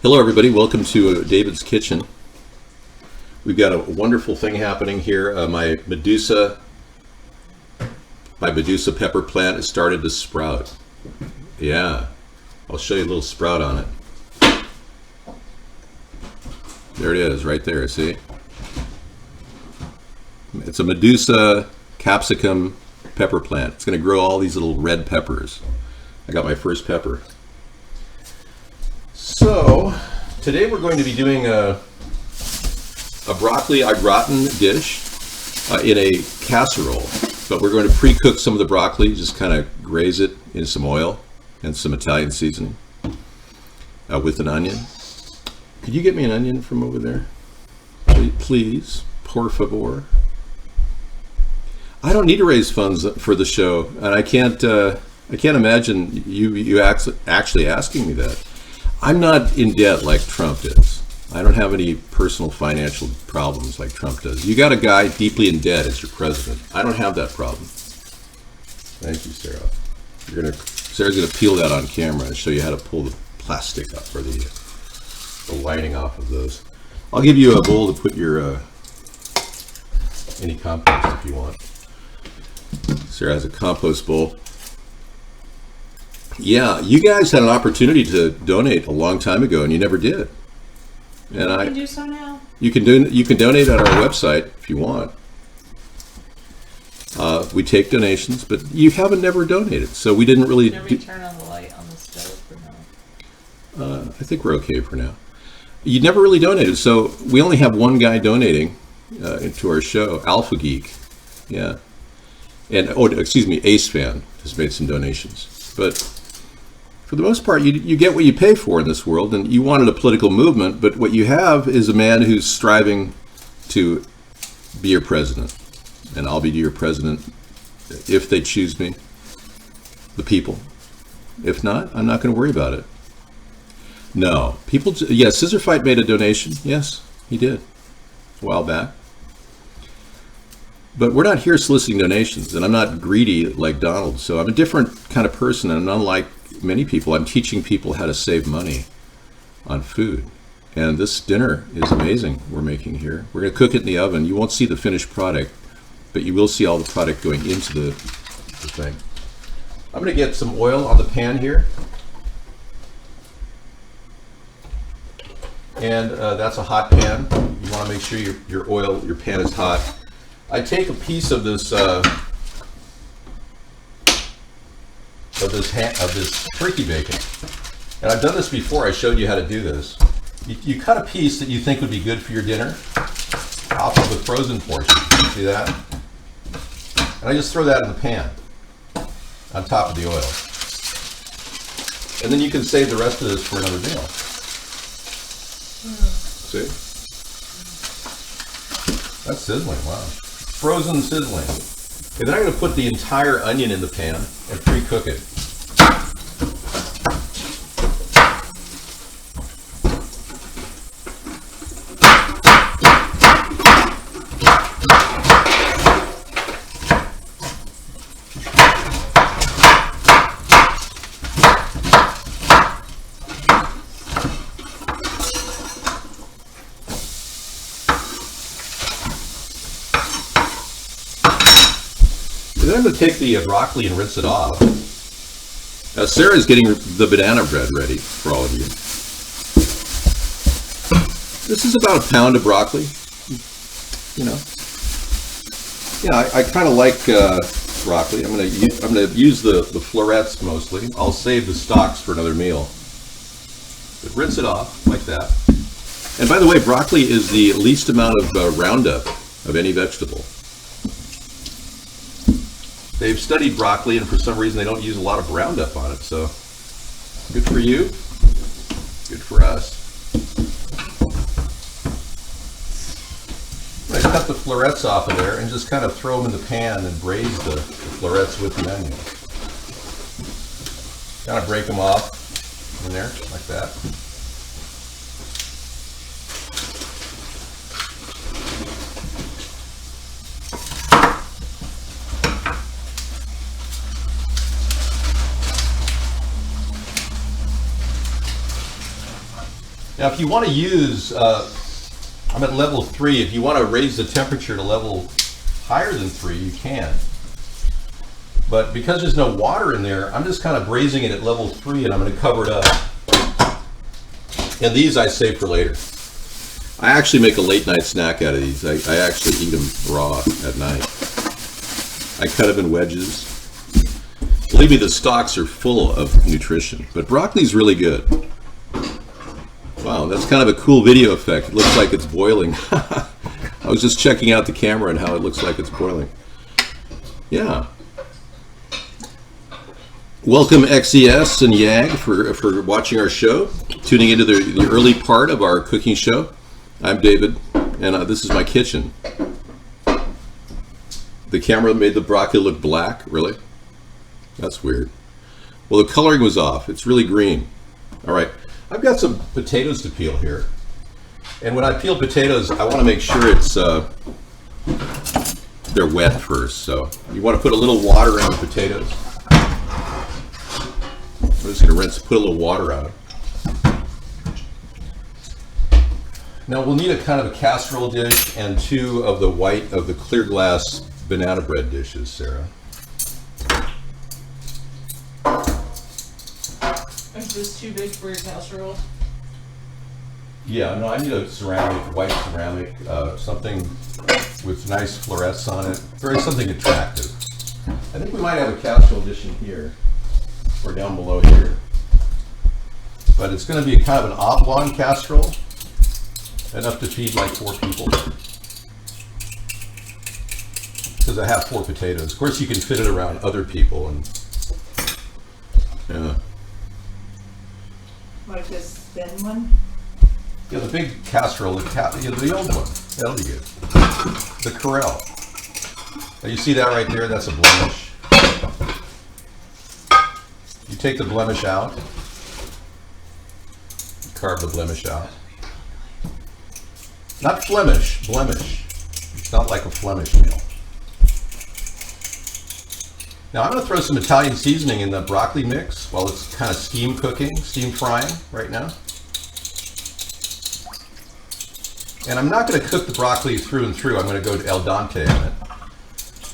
Hello everybody, welcome to David's Kitchen. We've got a wonderful thing happening here. My Medusa pepper plant has started to sprout. Yeah, I'll show you a little sprout on it. There it is, right there, see? It's a Medusa capsicum pepper plant. It's going to grow all these little red peppers. I got my first pepper. So, today we're going to be doing a broccoli au gratin dish in a casserole. But we're going to pre-cook some of the broccoli, just kind of graze it in some oil and some Italian seasoning with an onion. Could you get me an onion from over there? Please, por favor. I don't need to raise funds for the show, and I can't imagine you actually asking me that. I'm not in debt like Trump is. I don't have any personal financial problems like Trump does. You got a guy deeply in debt as your president. I don't have that problem. Thank you, Sarah. Sarah's gonna peel that on camera and show you how to pull the plastic up or the lining off of those. I'll give you a bowl to put your any compost if you want. Sarah has a compost bowl. Yeah, you guys had an opportunity to donate a long time ago, and you never did. And you can do so now. You can donate at our website if you want. We take donations, but you haven't never donated, so we didn't really. Did we turn on the light on the stove or no? I think we're okay for now. You never really donated, so we only have one guy donating to our show, Alpha Geek. Yeah. And Ace Fan has made some donations. But for the most part, you get what you pay for in this world, and you wanted a political movement, but what you have is a man who's striving to be your president. And I'll be your president if they choose me, the people. If not, I'm not going to worry about it. No. Scissor Fight made a donation. Yes, he did. A while back. But we're not here soliciting donations, and I'm not greedy like Donald, so I'm a different kind of person, and unlike many people, I'm teaching people how to save money on food. And this dinner is amazing we're making here. We're going to cook it in the oven. You won't see the finished product, but you will see all the product going into the thing. I'm going to get some oil on the pan here. And that's a hot pan. You want to make sure your pan is hot. I take a piece of this turkey bacon, and I've done this before. I showed you how to do this. You cut a piece that you think would be good for your dinner off of the frozen portion. See that? And I just throw that in the pan on top of the oil, and then you can save the rest of this for another meal. See? That's sizzling. Wow. Frozen sizzling. And then I'm going to put the entire onion in the pan and pre-cook it. And then I'm going to take the broccoli and rinse it off. Sarah's getting the banana bread ready for all of you. This is about a pound of broccoli. You know. Yeah, I kind of like broccoli. I'm going to use the florets mostly. I'll save the stalks for another meal. But rinse it off like that. And by the way, broccoli is the least amount of Roundup of any vegetable. They've studied broccoli, and for some reason they don't use a lot of Roundup on it, so good for you, good for us. I cut the florets off of there and just kind of throw them in the pan and braise the florets with the onion. Kind of break them off in there like that. Now, if you want to use, I'm at level 3. If you want to raise the temperature to level higher than 3, you can. But because there's no water in there, I'm just kind of braising it at level 3, and I'm going to cover it up. And these I save for later. I actually make a late night snack out of these. I actually eat them raw at night. I cut them in wedges. Believe me, the stalks are full of nutrition, but broccoli's really good. Wow, that's kind of a cool video effect. It looks like it's boiling. I was just checking out the camera and how it looks like it's boiling. Yeah. Welcome XES and YAG for watching our show, tuning into the early part of our cooking show. I'm David, and this is my kitchen. The camera made the broccoli look black, really? That's weird. Well, the coloring was off. It's really green. All right, I've got some potatoes to peel here. And when I peel potatoes, I want to make sure they're wet first. So you want to put a little water in the potatoes. I'm just going to put a little water on it. Now we'll need a kind of a casserole dish and 2 of the clear glass banana bread dishes, Sarah. Is this too big for your casserole? Yeah, no, I need a ceramic, white ceramic, something with nice florets on it. Something attractive. I think we might have a casserole dish in here, or down below here. But it's going to be kind of an oblong casserole, enough to feed like 4 people. Because I have 4 potatoes. Of course, you can fit it around other people, and yeah. What, this thin one? Yeah, the big casserole, the old one. That'll be good. The Corel. Now you see that right there? That's a blemish. You take the blemish out. Carve the blemish out. Not Flemish, blemish. It's not like a Flemish meal. Now I'm going to throw some Italian seasoning in the broccoli mix while it's kind of steam frying right now. And I'm not going to cook the broccoli through and through. I'm going to go al dente on it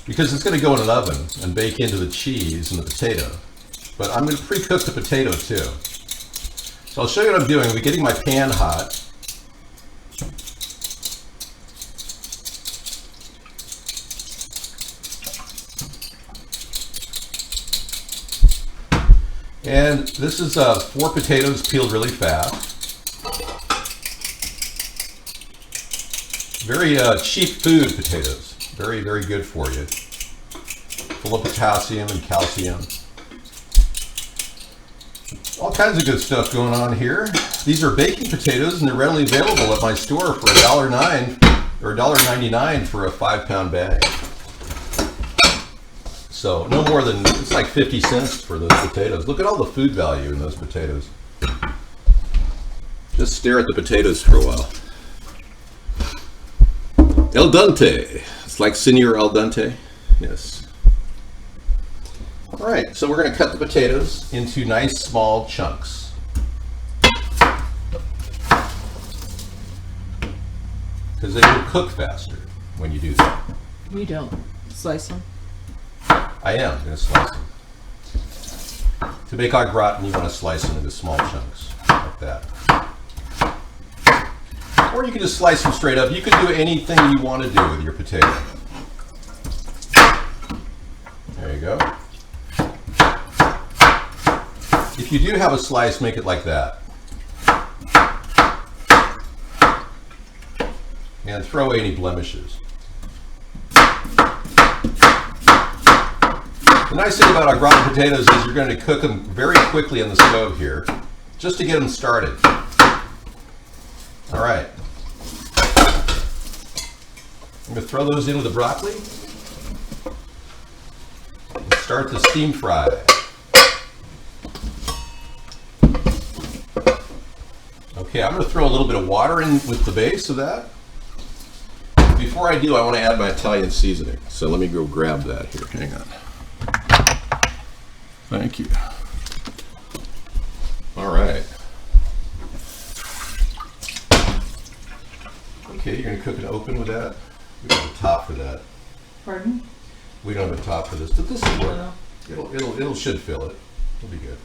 because it's going to go in an oven and bake into the cheese and the potato. But I'm going to pre-cook the potato too. So I'll show you what I'm doing. I'm getting my pan hot. And this is 4 potatoes peeled really fast. Very cheap food potatoes. Very, very good for you. Full of potassium and calcium. All kinds of good stuff going on here. These are baking potatoes, and they're readily available at my store for $1.09 or $1.99 for a 5-pound bag. So no more than, it's like 50 cents for those potatoes. Look at all the food value in those potatoes. Just stare at the potatoes for a while. Al dente. It's like Senor al dente. Yes. All right, so we're going to cut the potatoes into nice small chunks. Because they will cook faster when you do that. You don't slice them? I am going to slice them. To make our gratin, you want to slice them into small chunks, like that. Or you can just slice them straight up. You can do anything you want to do with your potato. There you go. If you do have a slice, make it like that. And throw away any blemishes. The nice thing about our gratin potatoes is you're going to cook them very quickly on the stove here, just to get them started. All right. I'm going to throw those in with the broccoli. And start the steam fry. Okay, I'm going to throw a little bit of water in with the base of that. Before I do, I want to add my Italian seasoning. So let me go grab that here. Hang on. Thank you. All right. Okay, you're gonna cook it open with that? We don't have a top for that. Pardon? We don't have a top for this, but this will work. No. It'll should fill it. It'll be good.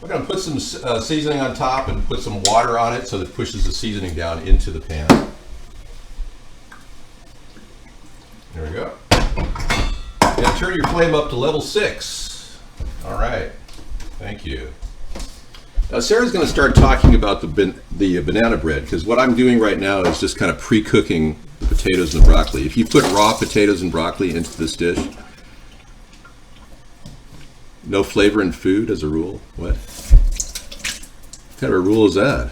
We're gonna put some seasoning on top and put some water on it so that it pushes the seasoning down into the pan. There we go. And turn your flame up to level 6. All right. Thank you. Now Sarah's going to start talking about the banana bread, because what I'm doing right now is just kind of pre-cooking the potatoes and the broccoli. If you put raw potatoes and broccoli into this dish, no flavor in food as a rule. What kind of a rule is that?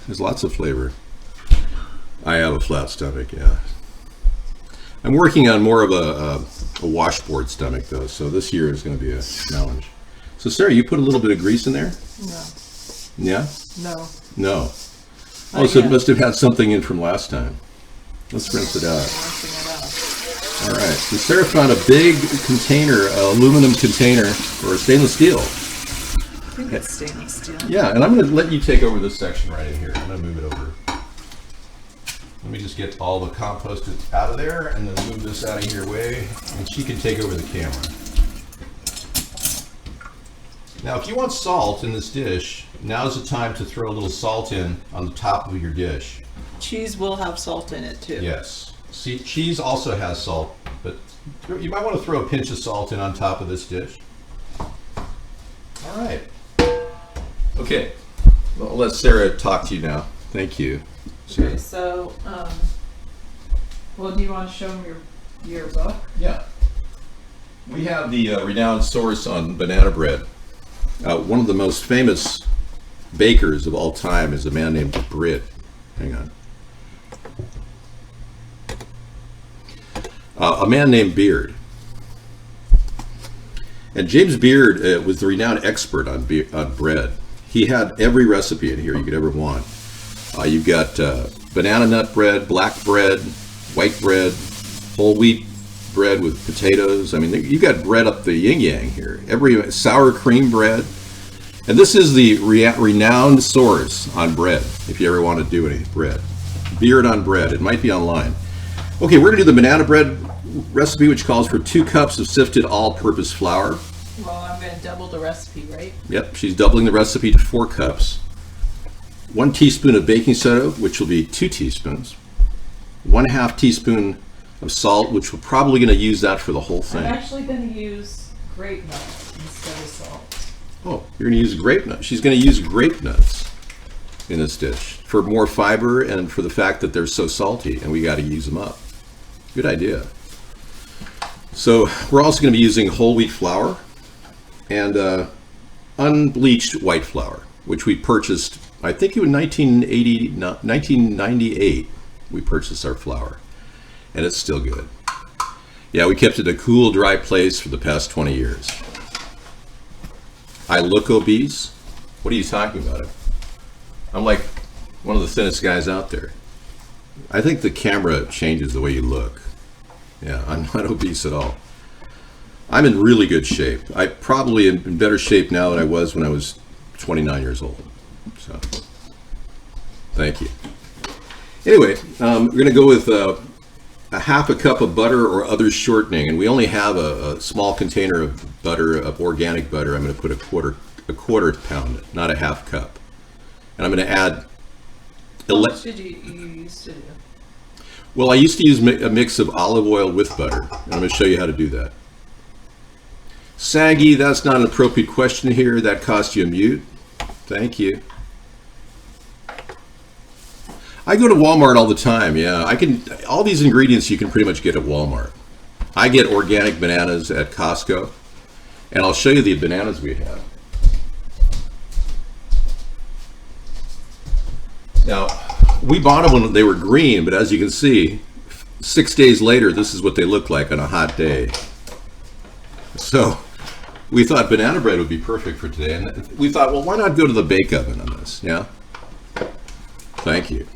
There's lots of flavor. I have a flat stomach, yeah. I'm working on more of a washboard stomach though, so this year is going to be a challenge. So Sarah, you put a little bit of grease in there? No. Yeah? No. No. Oh, so it must have had something in from last time. Let's rinse it out. Rinsing it out. All right. So Sarah found a big container, aluminum container, or stainless steel. I think it's stainless steel. Yeah, and I'm going to let you take over this section right in here. I'm going to move it over. Let me just get all the compost out of there and then move this out of your way, and she can take over the camera. Now, if you want salt in this dish, now's the time to throw a little salt in on the top of your dish. Cheese will have salt in it too. Yes. See, cheese also has salt, but you might want to throw a pinch of salt in on top of this dish. All right. Okay. Well, I'll let Sarah talk to you now. Thank you. Okay, so, well, do you want to show them your book? Yeah. We have the renowned source on banana bread. One of the most famous bakers of all time is a man named Brit. Hang on. A man named Beard. And James Beard was the renowned expert on bread. He had every recipe in here you could ever want. You've got banana nut bread, black bread, white bread, whole wheat bread with potatoes. I mean, you've got bread up the yin-yang here. Every sour cream bread. And this is the renowned source on bread, if you ever want to do any bread. Beard on bread. It might be online. Okay, we're going to do the banana bread recipe, which calls for 2 cups of sifted all-purpose flour. Well, I'm going to double the recipe, right? Yep, she's doubling the recipe to 4 cups. 1 teaspoon of baking soda, which will be 2 teaspoons. 1/2 teaspoon of salt, which we're probably going to use that for the whole thing. I'm actually going to use grape nuts instead of salt. Oh, you're going to use grape nuts. She's going to use grape nuts in this dish for more fiber and for the fact that they're so salty, and we got to use them up. Good idea. So we're also going to be using whole wheat flour and unbleached white flour, which we purchased, I think it was 1998 we purchased our flour, and it's still good. Yeah, we kept it in a cool, dry place for the past 20 years. I look obese? What are you talking about? I'm like one of the thinnest guys out there. I think the camera changes the way you look. Yeah, I'm not obese at all. I'm in really good shape. I probably am in better shape now than I was when I was 29 years old. So, thank you. Anyway, we're going to go with a 1/2 cup of butter or other shortening, and we only have a small container of butter, of organic butter. I'm going to put a quarter pound, not a 1/2 cup. And I'm going to add... How much did you used to do? Well, I used to use a mix of olive oil with butter, and I'm going to show you how to do that. Saggy, that's not an appropriate question here. That cost you a mute. Thank you. I go to Walmart all the time. Yeah, all these ingredients you can pretty much get at Walmart. I get organic bananas at Costco, and I'll show you the bananas we have. Now, we bought them when they were green, but as you can see, 6 days later, this is what they look like on a hot day. So we thought banana bread would be perfect for today, and we thought, well, why not go to the bake oven on this? Yeah. Thank you.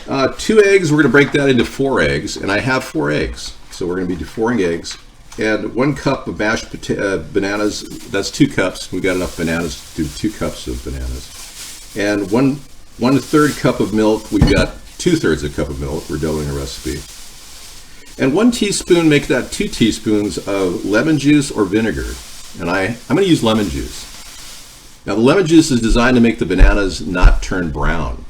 2 eggs. We're going to break that into 4 eggs, and I have 4 eggs, so we're going to be deforing eggs. And 1 cup of mashed bananas. That's 2 cups. We got enough bananas to do 2 cups of bananas. And 1/3 cup of milk. We've got 2/3 a cup of milk. We're doubling a recipe. And 1 teaspoon, make that 2 teaspoons of lemon juice or vinegar. And I'm going to use lemon juice. Now the lemon juice is designed to make the bananas not turn brown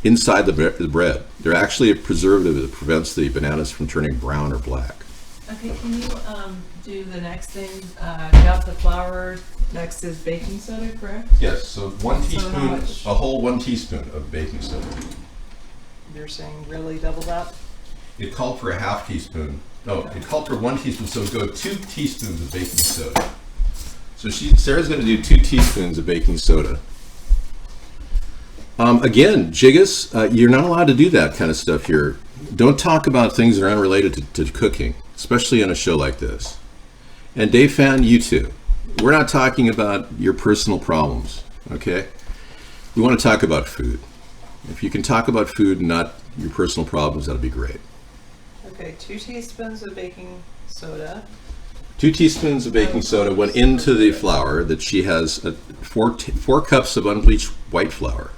inside the bread. They're actually a preservative that prevents the bananas from turning brown or black. Okay, can you do the next thing? Got the flour. Next is baking soda, correct? Yes, so 1 So teaspoon, how much? a whole 1 teaspoon of baking soda. You're saying really double that? It called for a half teaspoon. No, it called for 1 teaspoon, so go 2 teaspoons of baking soda. So Sarah's going to do 2 teaspoons of baking soda. Again, Jiggis, you're not allowed to do that kind of stuff here. Don't talk about things that are unrelated to cooking, especially on a show like this. And Dave Fan, you too. We're not talking about your personal problems, okay? We want to talk about food. If you can talk about food and not your personal problems, that'll be great. Okay, 2 teaspoons of baking soda. 2 teaspoons of baking soda went into the flour that she has, 4 cups of unbleached white flour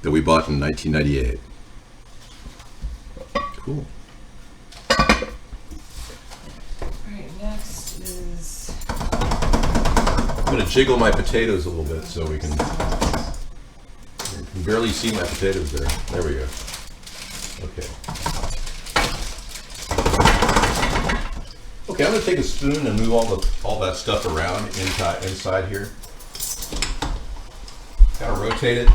that we bought in 1998. Cool. Alright, next is... I'm going to jiggle my potatoes a little bit so we can barely see my potatoes there. There we go. Okay. Okay, I'm going to take a spoon and move all that stuff around inside here. Kind of rotate it.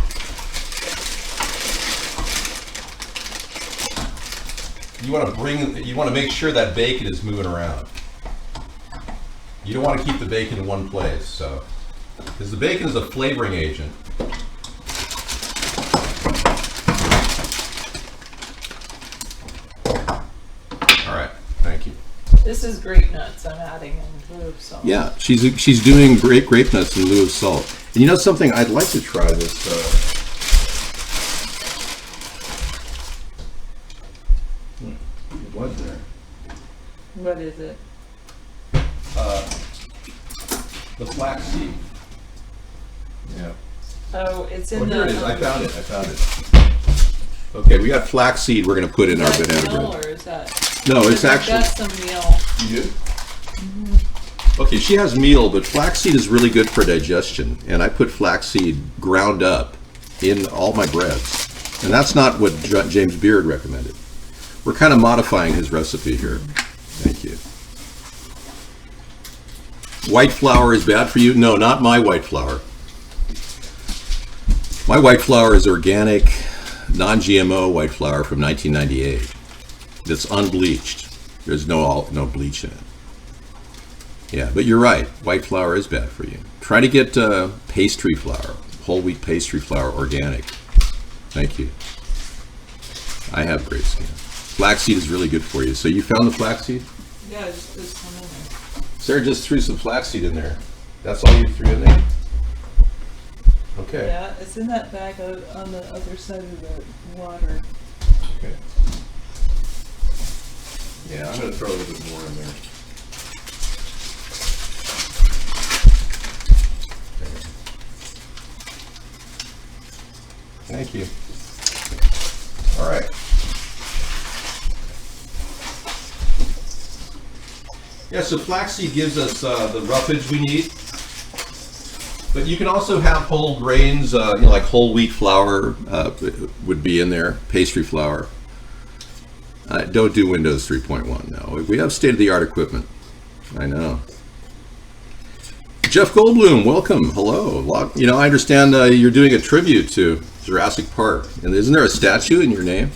You want to make sure that bacon is moving around. You don't want to keep the bacon in one place, so because the bacon is a flavoring agent. All right, thank you. This is grape nuts I'm adding in lieu of salt. Yeah, she's doing grape nuts in lieu of salt. And you know something? I'd like to try this. What was there? What is it? The flaxseed. Yeah. Oh, it's in Oh, the... here it is. I found it. Okay, we got flaxseed we're going to put in our banana meal, bread. or is that... No, it's I've actually... got some meal. You do? Mm-hmm. Okay, she has meal, but flaxseed is really good for digestion. And I put flaxseed ground up in all my breads. And that's not what James Beard recommended. We're kind of modifying his recipe here. Thank you. White flour is bad for you? No, not my white flour. My white flour is organic, non-GMO white flour from 1998. It's unbleached. There's no bleach in it. Yeah, but you're right. White flour is bad for you. Try to get pastry flour, whole wheat pastry flour, organic. Thank you. I have great skin. Flaxseed is really good for you. So you found the flaxseed? Yeah, just put some in there. Sarah just threw some flaxseed in there. That's all you threw in there? Okay. Yeah, it's in that bag on the other side of the water. Okay. Yeah, I'm going to throw a little bit more in there. Thank you. All right. Yeah, so flaxseed gives us the roughage we need. But you can also have whole grains, like whole wheat flour would be in there, pastry flour. Don't do Windows 3.1, no. We have state-of-the-art equipment. I know. Jeff Goldblum, welcome. Hello. I understand you're doing a tribute to Jurassic Park. And isn't there a statue in your name?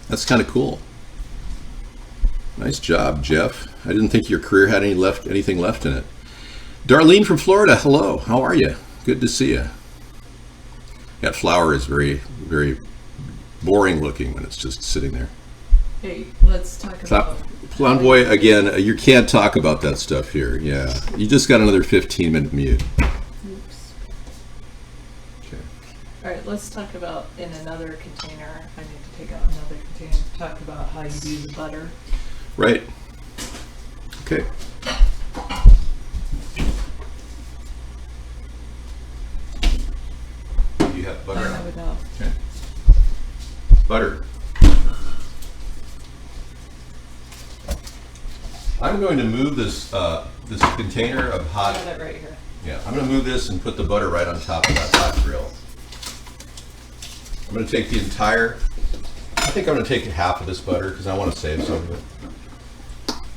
That's kind of cool. Nice job, Jeff. I didn't think your career had anything left in it. Darlene from Florida, hello. How are you? Good to see you. That flower is very, very boring looking when it's just sitting there. Hey, let's talk about... Boy, again, you can't talk about that stuff here. Yeah, you just got another 15-minute mute. Oops. Okay. All right, let's talk about in another container. I need to take out another container to talk about how you do the butter. Right. Okay. You have butter? I have enough. Okay. butter. I'm going to move this this container of hot. Got it right here. Yeah, I'm going to move this and put the butter right on top of that hot grill. I'm going to take the entire. I think I'm going to take half of this butter because I want to save some of it.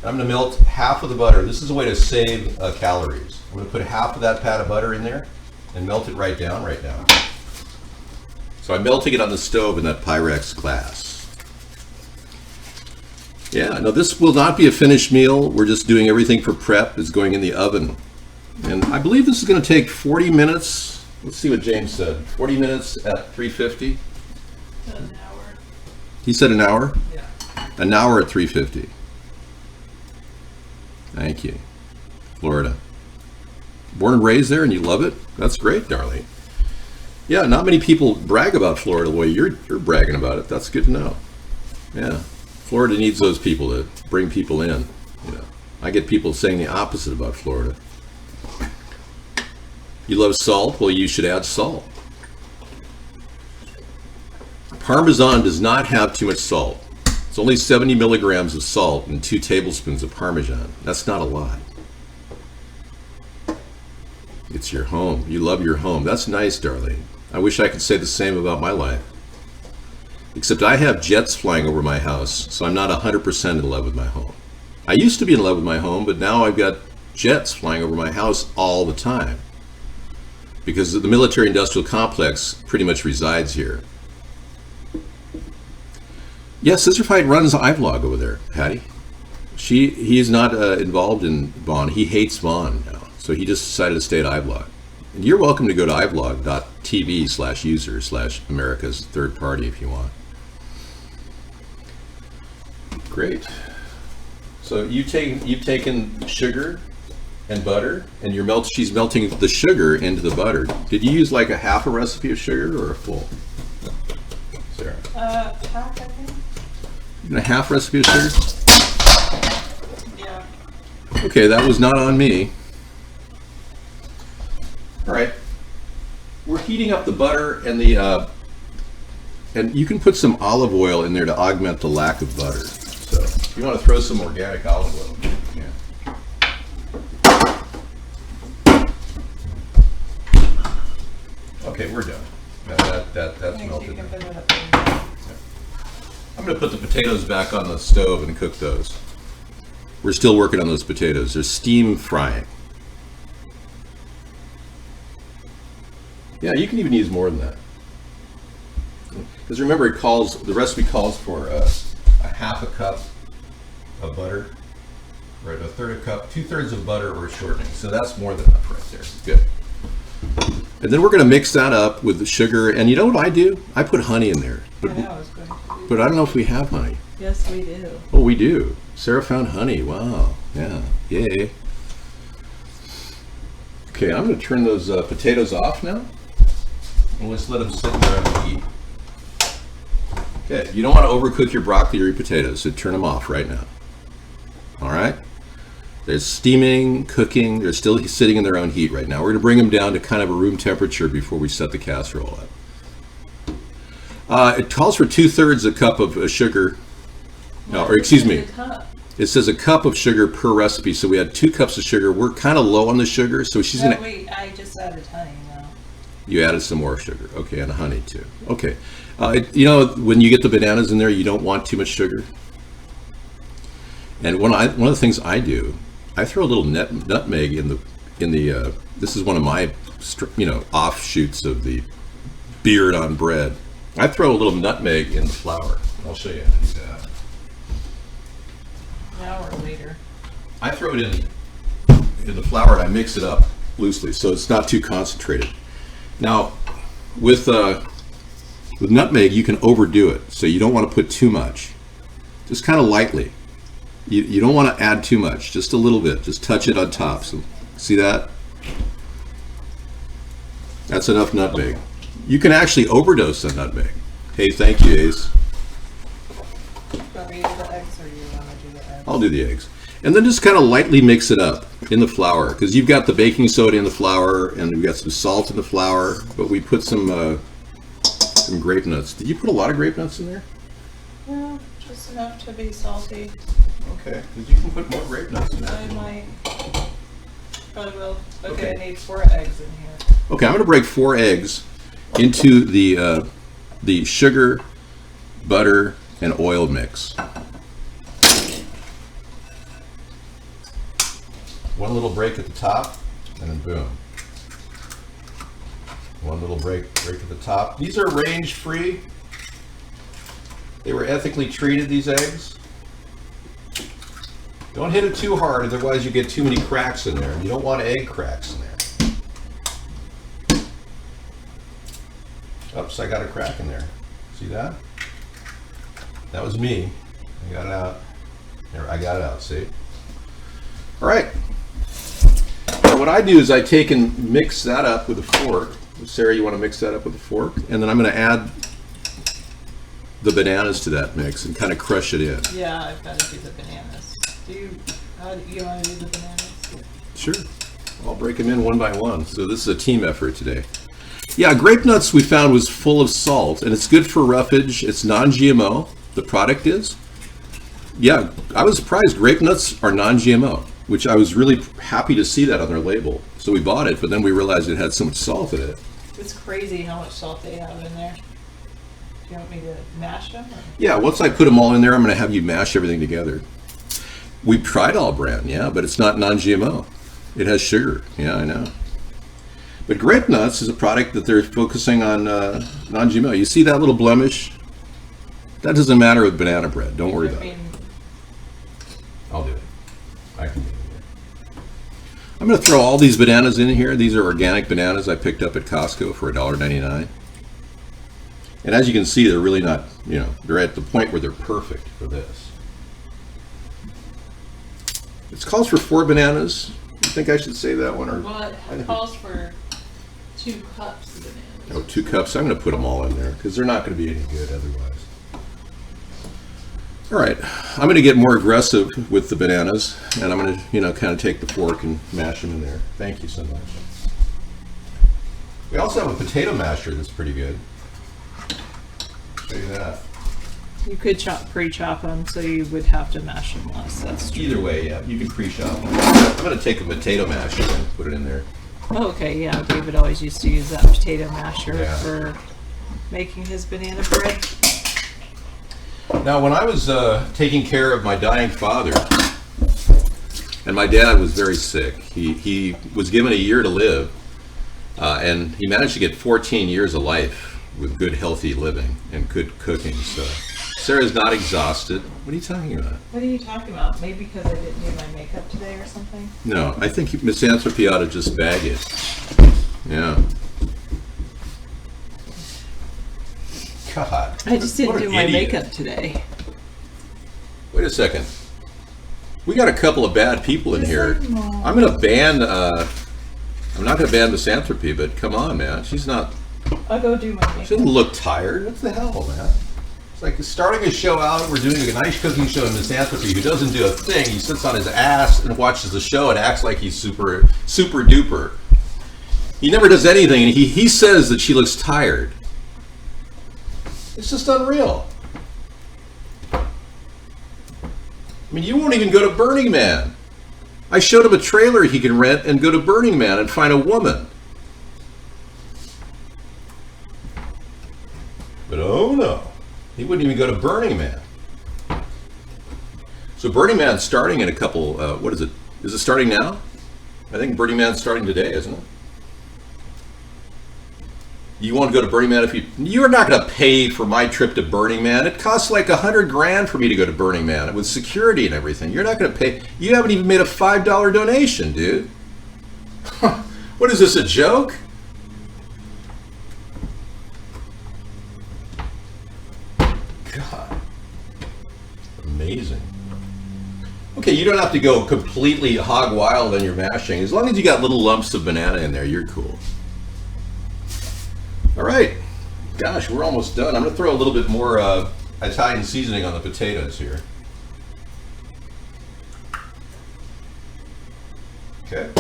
I'm going to melt half of the butter. This is a way to save calories. I'm going to put half of that pat of butter in there and melt it right down right now. So I'm melting it on the stove in that Pyrex glass. Yeah, no, this will not be a finished meal. We're just doing everything for prep. It's going in the oven. And I believe this is going to take 40 minutes. Let's see what James said. 40 minutes at 350. An hour. He said an hour? Yeah. An hour at 350. Thank you. Florida. Born and raised there and you love it? That's great, darling. Yeah, not many people brag about Florida the way you're bragging about it. That's good to know. Yeah. Florida needs those people to bring people in. You know, I get people saying the opposite about Florida. You love salt? Well, you should add salt. Parmesan does not have too much salt. It's only 70 milligrams of salt and 2 tablespoons of Parmesan. That's not a lot. It's your home. You love your home. That's nice, darling. I wish I could say the same about my life. Except I have jets flying over my house, so I'm not 100% in love with my home. I used to be in love with my home, but now I've got jets flying over my house all the time. Because the military-industrial complex pretty much resides here. Yeah, Sister Fight runs iVlog over there, Hattie. He is not involved in Vaughn. He hates Vaughn now, so he just decided to stay at iVlog. And you're welcome to go to ivlog.tv/user/America's Third Party if you want. Great. So you've taken sugar and butter, and she's melting the sugar into the butter. Did you use like a half a recipe of sugar or a full? Sarah? Half, I think. A half recipe of sugar? Yeah. Okay, that was not on me. All right. We're heating up the butter and and you can put some olive oil in there to augment the lack of butter. So if you want to throw some organic olive oil, yeah. Okay, we're done. That's melted. I'm going to put the potatoes back on the stove and cook those. We're still working on those potatoes. They're steam frying. Yeah, you can even use more than that. Because remember, the recipe calls for a half a cup of butter, right? A third a cup, 2/3 of butter or shortening. So that's more than enough right there. Good. And then we're going to mix that up with the sugar. And you know what I do? I put honey in there. I know, I was going to do But I don't know if we have honey. Yes, we do. Oh, we do. Sarah found honey. Wow. Yeah. Yay. Okay, I'm going to turn those potatoes off now. And let's let them sit there and heat. Okay, you don't want to overcook your broccoli or your potatoes, so turn them off right now. All right? They're steaming, cooking. They're still sitting in their own heat right now. We're going to bring them down to kind of a room temperature before we set the casserole up. It calls for 2/3 a cup of sugar. No, or excuse me. It says a cup of sugar per recipe, so we had 2 cups of sugar. We're kind of low on the sugar, so she's going to... Wait, I just added honey now. You added some more sugar. Okay, and honey too. Okay. You know, when you get the bananas in there, you don't want too much sugar. And one of the things I do, I throw a little nutmeg in the this is one of my offshoots of the beard on bread. I throw a little nutmeg in the flour. I'll show you how to do that. An hour later. I throw it in the flour and I mix it up loosely so it's not too concentrated. Now, with nutmeg, you can overdo it, so you don't want to put too much. Just kind of lightly. You don't want to add too much, just a little bit. Just touch it on top. So, see that? That's enough nutmeg. You can actually overdose on nutmeg. Hey, thank you, Ace. You want me to do the eggs or you want to do the eggs? I'll do the eggs. And then just kind of lightly mix it up in the flour, because you've got the baking soda in the flour, and we've got some salt in the flour, but we put some some grape nuts. Did you put a lot of grape nuts in there? Yeah, just enough to be salty. Okay, because you can put more grape nuts in there. I might. Probably will. Okay, Okay. I need 4 eggs in here. Okay, I'm going to break 4 eggs into the sugar, butter, and oil mix. One little break at the top, and then boom. One little break at the top. These are range free. They were ethically treated, these eggs. Don't hit it too hard, otherwise you get too many cracks in there. You don't want egg cracks in there. Oops, I got a crack in there. See that? That was me. I got it out. There, I got it out, see? All right. Now what I do is I take and mix that up with a fork. Sarah, you want to mix that up with a fork? And then I'm going to add the bananas to that mix and kind of crush it in. Yeah, I've got to do the bananas. How do you want to do the bananas? Sure. I'll break them in one by one. So this is a team effort today. Yeah, grape nuts we found was full of salt, and it's good for roughage. It's non-GMO. The product is. Yeah, I was surprised. Grape nuts are non-GMO, which I was really happy to see that on their label. So we bought it, but then we realized it had so much salt in it. It's crazy how much salt they have in there. Do you want me to mash them? Or? Yeah, once I put them all in there, I'm going to have you mash everything together. We've tried all brand, yeah, but it's not non-GMO. It has sugar. Yeah, I know. But grape nuts is a product that they're focusing on non-GMO. You see that little blemish? That doesn't matter with banana bread. Don't worry about it. I'll do it. I can do it. I'm going to throw all these bananas in here. These are organic bananas I picked up at Costco for $1.99. And as you can see, they're really not, they're at the point where they're perfect for this. It calls for 4 bananas. You think I should say that one? Or Well, it calls for 2 cups of bananas. Oh, 2 cups. I'm going to put them all in there because they're not going to be any good otherwise. All right, I'm going to get more aggressive with the bananas, and I'm going to, kind of take the fork and mash them in there. Thank you so much. We also have a potato masher that's pretty good. Show you that. You could pre-chop them, so you would have to mash them less. That's true. Either way, yeah, you can pre-chop them. I'm going to take a potato masher and put it in there. Oh, okay, yeah. David always used to use that potato masher Yeah. for making his banana bread. Now, when I was taking care of my dying father, and my dad was very sick, he was given a year to live, and he managed to get 14 years of life with good, healthy living and good cooking. So Sarah's not exhausted. What are you talking about? What are you talking about? Maybe because I didn't do my makeup today or something? No, I think Misanthropy ought to just bag it. Yeah. God. I just didn't what do an my idiot. makeup today. Wait a second. We got a couple of bad people in here. Mom. I'm going to ban, I'm not going to ban Misanthropy, but come on, man. She's not, I'll go do my she makeup. doesn't look tired. What the hell, man? It's like starting a show out, we're doing a nice cooking show in Misanthropy who doesn't do a thing. He sits on his ass and watches the show and acts like he's super duper. He never does anything, and he says that she looks tired. It's just unreal. I mean, you won't even go to Burning Man. I showed him a trailer he can rent and go to Burning Man and find a woman. But oh no, he wouldn't even go to Burning Man. So Burning Man's starting in a couple, what is it? Is it starting now? I think Burning Man's starting today, isn't it? You won't go to Burning Man if you're not going to pay for my trip to Burning Man. It costs like $100,000 for me to go to Burning Man with security and everything. You're not going to pay. You haven't even made a $5 donation, dude. What is this, a joke? God. Amazing. Okay, you don't have to go completely hog wild on your mashing. As long as you got little lumps of banana in there, you're cool. All right. Gosh, we're almost done. I'm going to throw a little bit more Italian seasoning on the potatoes here. Okay.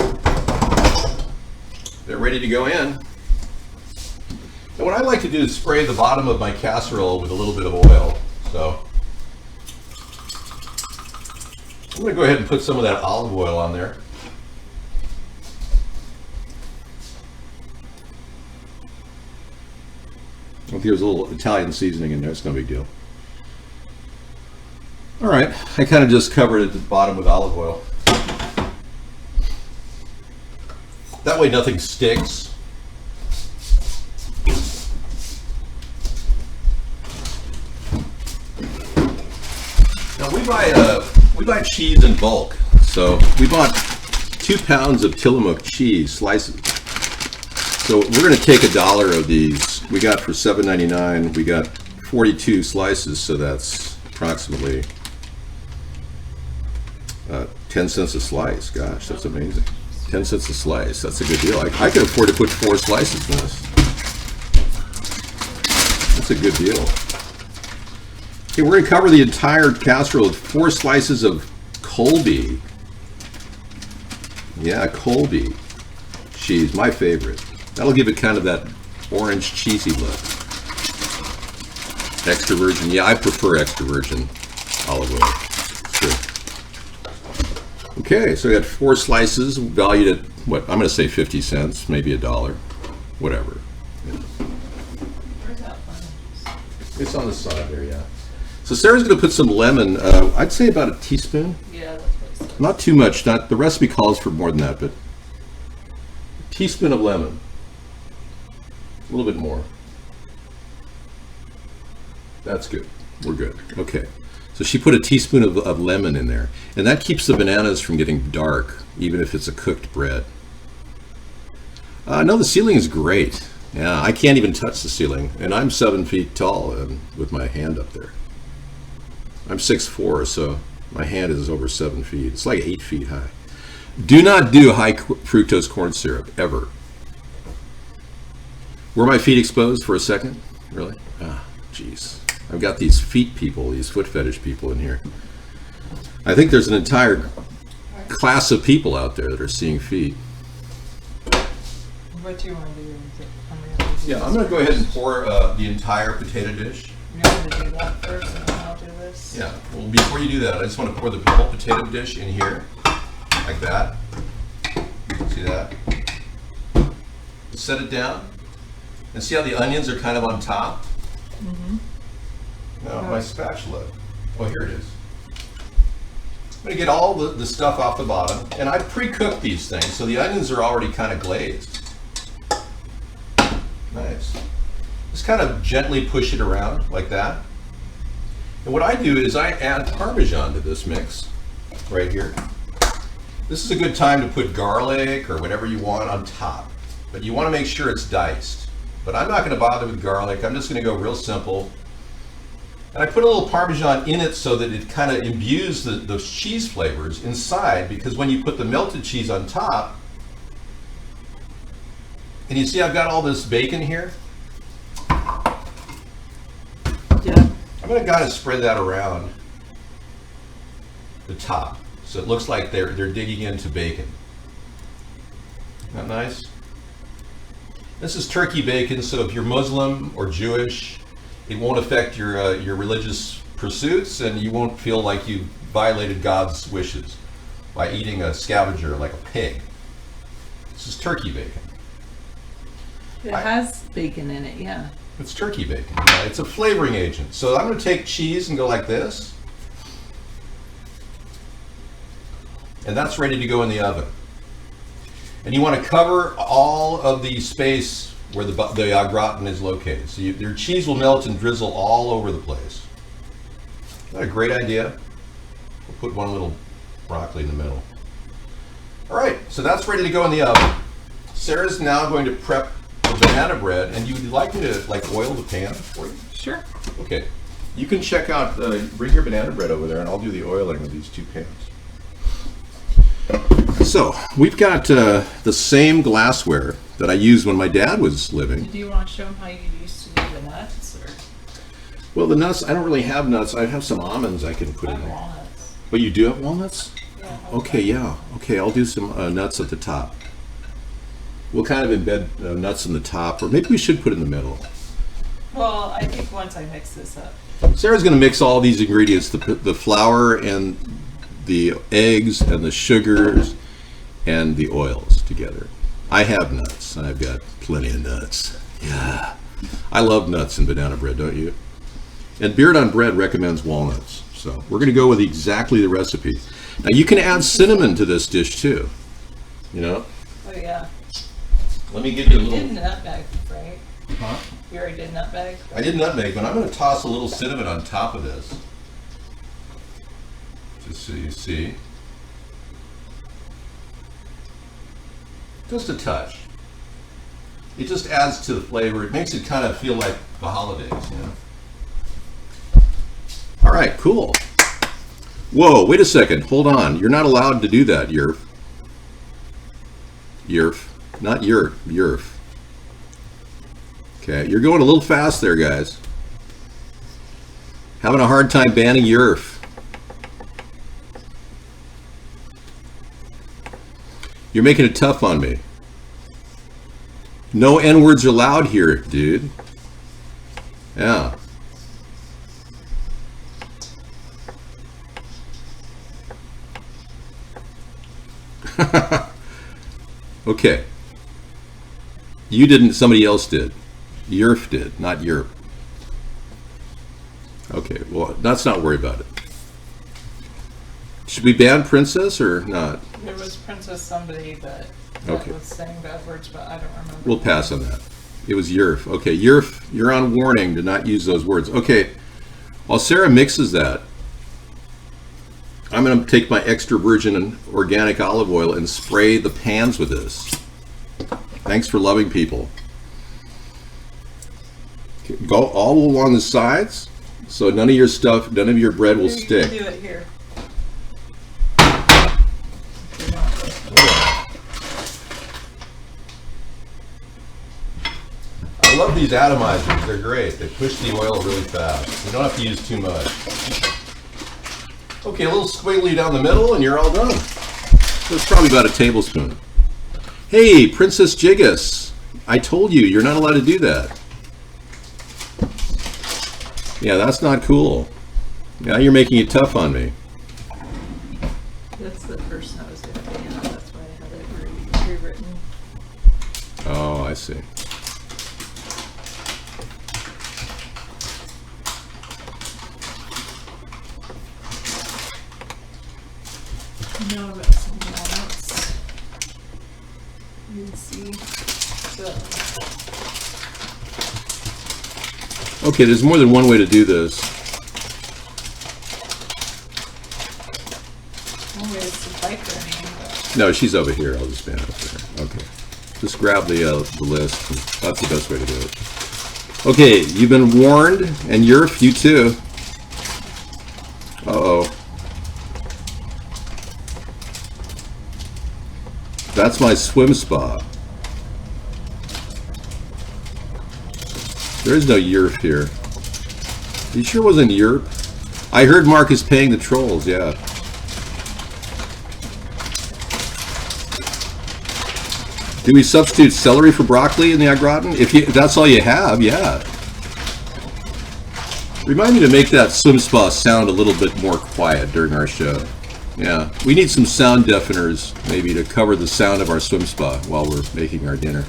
They're ready to go in. And what I like to do is spray the bottom of my casserole with a little bit of oil. So I'm going to go ahead and put some of that olive oil on there. I think there's a little Italian seasoning in there. It's no big deal. All right, I kind of just covered it at the bottom with olive oil. That way nothing sticks. Now we buy cheese in bulk. So we bought 2 pounds of Tillamook cheese slices. So we're going to take $1 of these. We got for $7.99. We got 42 slices, so that's approximately 10 cents a slice. Gosh, that's amazing. 10 cents a slice. That's a good deal. I can afford to put 4 slices in this. That's a good deal. Okay, we're going to cover the entire casserole with 4 slices of Colby. Yeah, Colby cheese, my favorite. That'll give it kind of that orange cheesy look. Extra virgin. Yeah, I prefer extra virgin olive oil. Sure. Okay, so we got 4 slices valued at what? I'm going to say 50 cents, maybe $1, whatever. Yeah. Where's that lemon juice? It's on the side there, yeah. So Sarah's going to put some lemon. I'd say about a teaspoon. Yeah, that's what it says. Not too much. Not the recipe calls for more than that, but a teaspoon of lemon. A little bit more. That's good. We're good. Okay. So she put a teaspoon of lemon in there, and that keeps the bananas from getting dark, even if it's a cooked bread. No, the ceiling is great. Yeah, I can't even touch the ceiling, and I'm 7 feet tall with my hand up there. I'm 6'4", so my hand is over 7 feet. It's like 8 feet high. Do not do high fructose corn syrup, ever. Were my feet exposed for a second? Really? Ah, jeez. I've got these feet people, these foot fetish people in here. I think there's an entire class of people out there that are seeing feet. What do you want to do? Yeah, I'm going to go ahead and pour the entire potato dish. You're going to do that first, and then I'll do this? Yeah, well, before you do that, I just want to pour the whole potato dish in here, like that. See that? Set it down. And see how the onions are kind of on top? Mm-hmm. No, my spatula. Oh, here it is. I'm going to get all the stuff off the bottom. And I pre-cooked these things, so the onions are already kind of glazed. Nice. Just kind of gently push it around like that. And what I do is I add Parmesan to this mix right here. This is a good time to put garlic or whatever you want on top. But you want to make sure it's diced. But I'm not going to bother with garlic. I'm just going to go real simple. And I put a little Parmesan in it so that it kind of imbues those cheese flavors inside, because when you put the melted cheese on top, and you see I've got all this bacon here? Yeah. I'm going to kind of spread that around the top so it looks like they're digging into bacon. Isn't that nice? This is turkey bacon, so if you're Muslim or Jewish, it won't affect your religious pursuits, and you won't feel like you violated God's wishes by eating a scavenger like a pig. This is turkey bacon. It has bacon in it, yeah. It's turkey bacon. Yeah, it's a flavoring agent. So I'm going to take cheese and go like this. And that's ready to go in the oven. And you want to cover all of the space where the gratin is located. So your cheese will melt and drizzle all over the place. Is that a great idea? We'll put one little broccoli in the middle. All right, so that's ready to go in the oven. Sarah's now going to prep the banana bread, and you'd like me to oil the pan for you? Sure. Okay. You can check out, bring your banana bread over there, and I'll do the oiling of these 2 pans. So we've got the same glassware that I used when my dad was living. Do you want to show them how you used to do the nuts? Or? Well, the nuts, I don't really have nuts. I have some almonds I can put in there. Walnuts. But you do have walnuts? Yeah. Okay, yeah. Okay, I'll do some nuts at the top. We'll kind of embed nuts in the top, or maybe we should put it in the middle. Well, I think once I mix this up. Sarah's going to mix all these ingredients, the flour and the eggs and the sugars and the oils together. I have nuts. I've got plenty of nuts. Yeah. I love nuts in banana bread, don't you? And Beard on Bread recommends walnuts. So we're going to go with exactly the recipe. Now you can add cinnamon to this dish too. You know? Oh, yeah. Let me give you a You did little... nutmeg, right? Huh? You already did nutmeg? I did nutmeg, but I'm going to toss a little cinnamon on top of this. Just so you see. Just a touch. It just adds to the flavor. It makes it kind of feel like the holidays, you know? All right, cool. Whoa, wait a second. Hold on. You're not allowed to do that, Yerf. Yerf. Not Yerf. Yerf. Okay, you're going a little fast there, guys. Having a hard time banning Yerf. You're making it tough on me. No N-words allowed here, dude. Yeah. Okay. You didn't, somebody else did. Yerf did, not Yerp. Okay, well, let's not worry about it. Should we ban Princess or not? There was Princess somebody that Okay. was saying bad words, but I don't remember. We'll pass on that. It was Yerf. Okay, Yerf, you're on warning to not use those words. Okay, while Sarah mixes that, I'm going to take my extra virgin and organic olive oil and spray the pans with this. Thanks for loving people. Okay, go all along the sides, so none of your stuff, none of your bread will You stick. can do it here. I love these atomizers. They're great. They push the oil really fast. You don't have to use too much. Okay, a little squiggly down the middle and you're all done. So it's probably about a tablespoon. Hey, Princess Jiggis. I told you, you're not allowed to do that. Yeah, that's not cool. Now you're making it tough on me. That's the person I was going to ban. That's why I had it rewritten. Oh, I see. Now I've got some walnuts. You can see. So, Okay, there's more than one way to do this. one way is to bite their name, but No, she's over here. I'll just stand up there. Okay. Just grab the list. And that's the best way to do it. Okay, you've been warned, and Yerf, you too. Uh-oh. That's my swim spa. There is no Yerf here. You sure wasn't Yerp? I heard Mark is paying the trolls, yeah. Do we substitute celery for broccoli in the au gratin? If that's all you have, yeah. Remind me to make that swim spa sound a little bit more quiet during our show. Yeah, we need some sound deafeners maybe to cover the sound of our swim spa while we're making our dinner.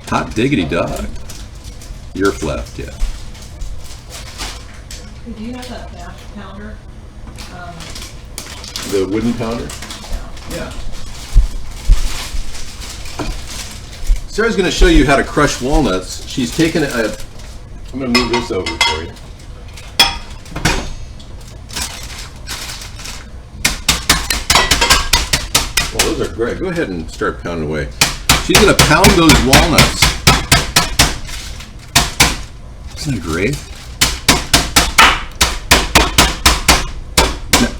Hot diggity dog. Yerf left, yeah. do you have that mash pounder? The wooden pounder? Yeah. Sarah's going to show you how to crush walnuts. She's taken a... I'm going to move this over for you. Well, those are great. Go ahead and start pounding away. She's going to pound those walnuts. Isn't that great?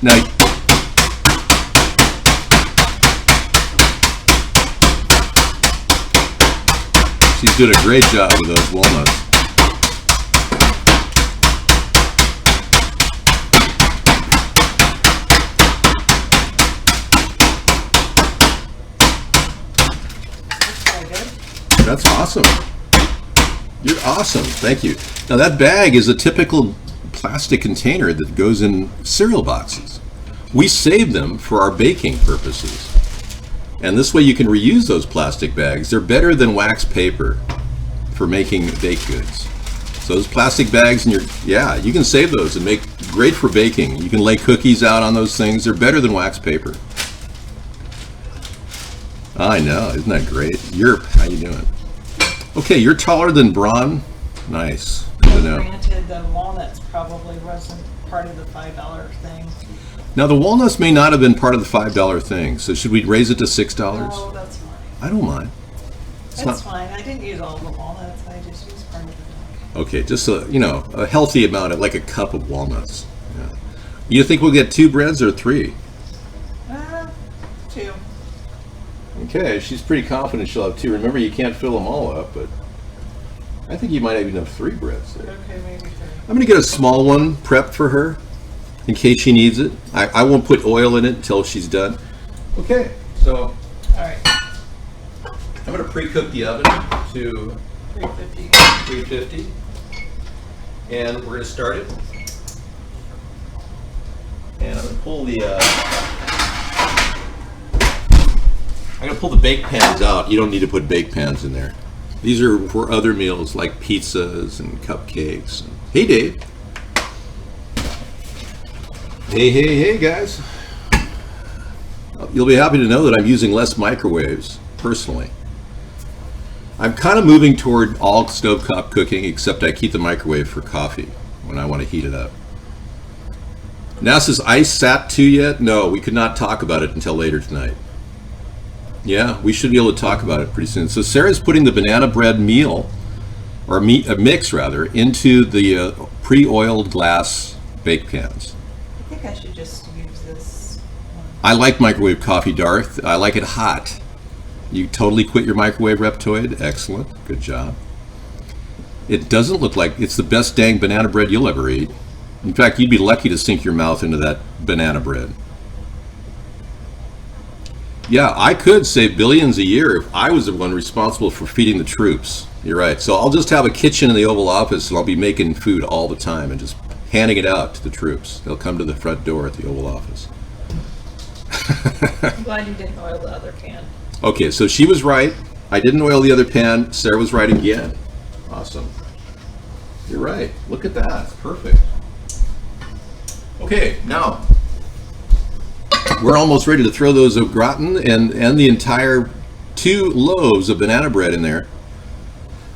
Now, she's doing a great job with those walnuts. That's awesome. You're awesome. Thank you. Now that bag is a typical plastic container that goes in cereal boxes. We save them for our baking purposes. And this way you can reuse those plastic bags. They're better than wax paper for making baked goods. So those plastic bags and you can save those and make great for baking. You can lay cookies out on those things. They're better than wax paper. I know, isn't that great? Yerp, how you doing? Okay, you're taller than Braun. Nice. Good to know. Granted, the walnuts probably wasn't part of the $5 thing. Now the walnuts may not have been part of the $5 thing. So should we raise it to $6? No, that's fine. I don't mind. That's fine. I didn't use all the walnuts. I just used part of it. Okay, just a healthy amount of like a cup of walnuts. Yeah. You think we'll get 2 breads or 3? 2. Okay, she's pretty confident she'll have 2. Remember, you can't fill them all up, but I think you might even have 3 breads there. Okay, maybe 3. I'm going to get a small one prepped for her in case she needs it. I won't put oil in it until she's done. Okay, so All right. I'm going to pre-cook the oven to 350. 350, and we're going to start it. And I'm going to pull the bake pans out. You don't need to put bake pans in there. These are for other meals like pizzas and cupcakes. Hey, Dave. Hey, guys. You'll be happy to know that I'm using less microwaves, personally. I'm kind of moving toward all stovetop cooking, except I keep the microwave for coffee when I want to heat it up. NASA's ice sat 2 yet? No, we could not talk about it until later tonight. Yeah, we should be able to talk about it pretty soon. So Sarah's putting the banana bread meal, or mix rather, into the pre-oiled glass bake pans. I think I should just use this one. I like microwave coffee, Darth. I like it hot. You totally quit your microwave Reptoid. Excellent. Good job. It doesn't look like it's the best dang banana bread you'll ever eat. In fact, you'd be lucky to sink your mouth into that banana bread. Yeah, I could save billions a year if I was the one responsible for feeding the troops. You're right. So I'll just have a kitchen in the Oval Office and I'll be making food all the time and just handing it out to the troops. They'll come to the front door at the Oval Office. I'm glad you didn't oil the other pan. Okay, so she was right. I didn't oil the other pan. Sarah was right again. Awesome. You're right. Look at that. Perfect. Okay, now we're almost ready to throw those au gratin and the entire 2 loaves of banana bread in there.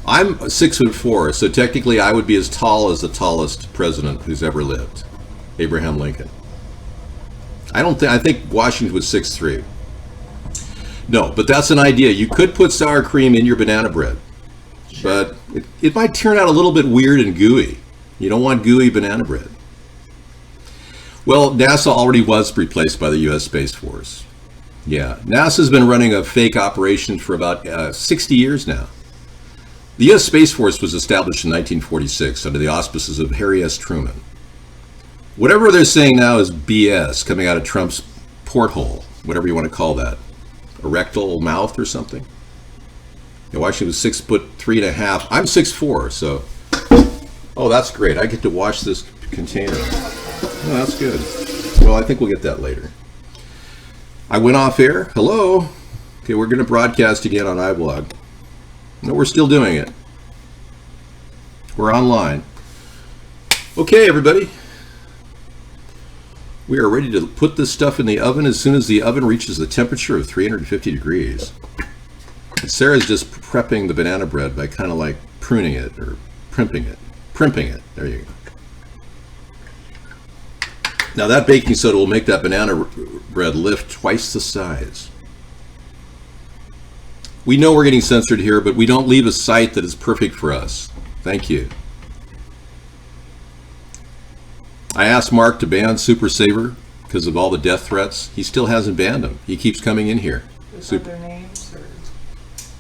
I'm 6'4", so technically I would be as tall as the tallest president who's ever lived, Abraham Lincoln. I think Washington was 6'3". No, but that's an idea. You could put sour cream in your banana bread, but it might turn out a little bit weird and gooey. You don't want gooey banana bread. Well, NASA already was replaced by the U.S. Space Force. Yeah, NASA's been running a fake operation for about 60 years now. The U.S. Space Force was established in 1946 under the auspices of Harry S. Truman. Whatever they're saying now is BS coming out of Trump's porthole, whatever you want to call that. A rectal mouth or something. Washington was 6'3.5". I'm 6'4", so. Oh, that's great. I get to wash this container. Oh, that's good. Well, I think we'll get that later. I went off air. Hello. Okay, we're going to broadcast again on iBlog. No, we're still doing it. We're online. Okay, everybody. We are ready to put this stuff in the oven as soon as the oven reaches the temperature of 350 degrees. And Sarah's just prepping the banana bread by kind of like pruning it or primping it. There you go. Now that baking soda will make that banana bread lift twice the size. We know we're getting censored here, but we don't leave a site that is perfect for us. Thank you. I asked Mark to ban Super Saver because of all the death threats. He still hasn't banned him. He keeps coming in here. Other names? Or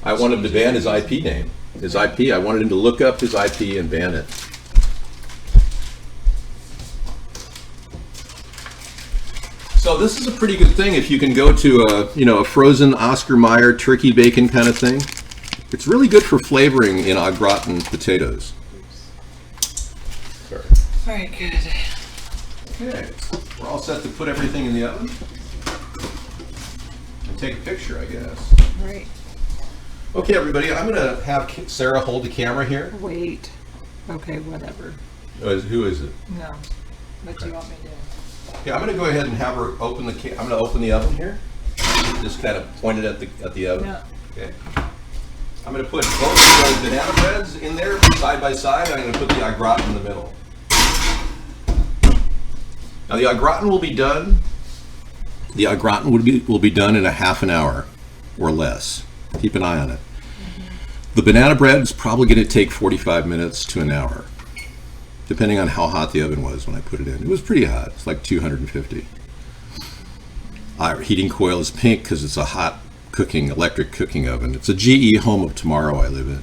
I want him to ban his IP name. His IP. I wanted him to look up his IP and ban it. So this is a pretty good thing if you can go to a frozen Oscar Mayer turkey bacon kind of thing. It's really good for flavoring in au gratin potatoes. Sorry. All right, good. Okay, we're all set to put everything in the oven and take a picture, I guess. All right. Okay, everybody, I'm going to have Sarah hold the camera here. Wait. Okay, whatever. Who is it? No. What do you want me to do? Okay, I'm going to go ahead and have her open the. I'm going to open the oven here. Just kind of point it at the oven. Yeah. Okay. I'm going to put both of the banana breads in there side by side. I'm going to put the au gratin in the middle. Now the au gratin will be done. The au gratin will be done in a half an hour or less. Keep an eye on it. The banana bread is probably going to take 45 minutes to an hour, depending on how hot the oven was when I put it in. It was pretty hot. It's like 250. Our heating coil is pink because it's a hot electric cooking oven. It's a GE home of tomorrow I live in.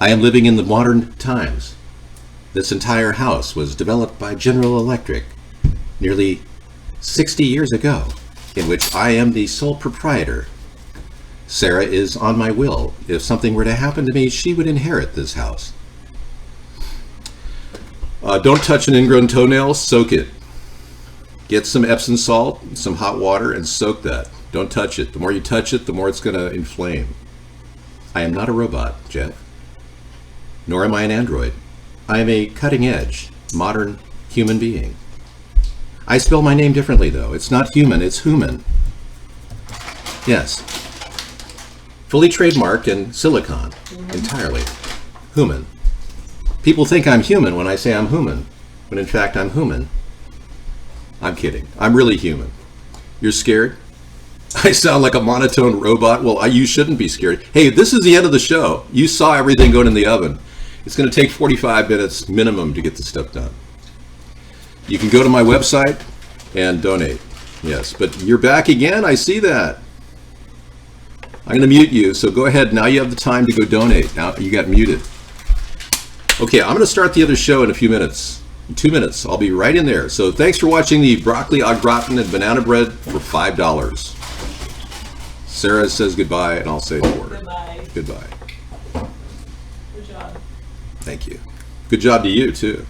I am living in the modern times. This entire house was developed by General Electric nearly 60 years ago, in which I am the sole proprietor. Sarah is on my will. If something were to happen to me, she would inherit this house. Don't touch an ingrown toenail, soak it. Get some Epsom salt, some hot water, and soak that. Don't touch it. The more you touch it, the more it's going to inflame. I am not a robot, Jeff. Nor am I an android. I am a cutting-edge, modern human being. I spell my name differently, though. It's not human, it's human. Yes. Fully trademarked and silicon. Entirely. Human. People think I'm human when I say I'm human, when in fact I'm human. I'm kidding. I'm really human. You're scared? I sound like a monotone robot? Well, you shouldn't be scared. Hey, this is the end of the show. You saw everything going in the oven. It's going to take 45 minutes minimum to get the stuff done. You can go to my website and donate. Yes, but you're back again. I see that. I'm going to mute you, so go ahead. Now you have the time to go donate. Now you got muted. Okay, I'm going to start the other show in a few minutes. In 2 minutes. I'll be right in there. So thanks for watching the broccoli au gratin and banana bread for $5. Sarah says goodbye, and I'll say it for her. Goodbye. Goodbye. Good job. Thank you. Good job to you, too.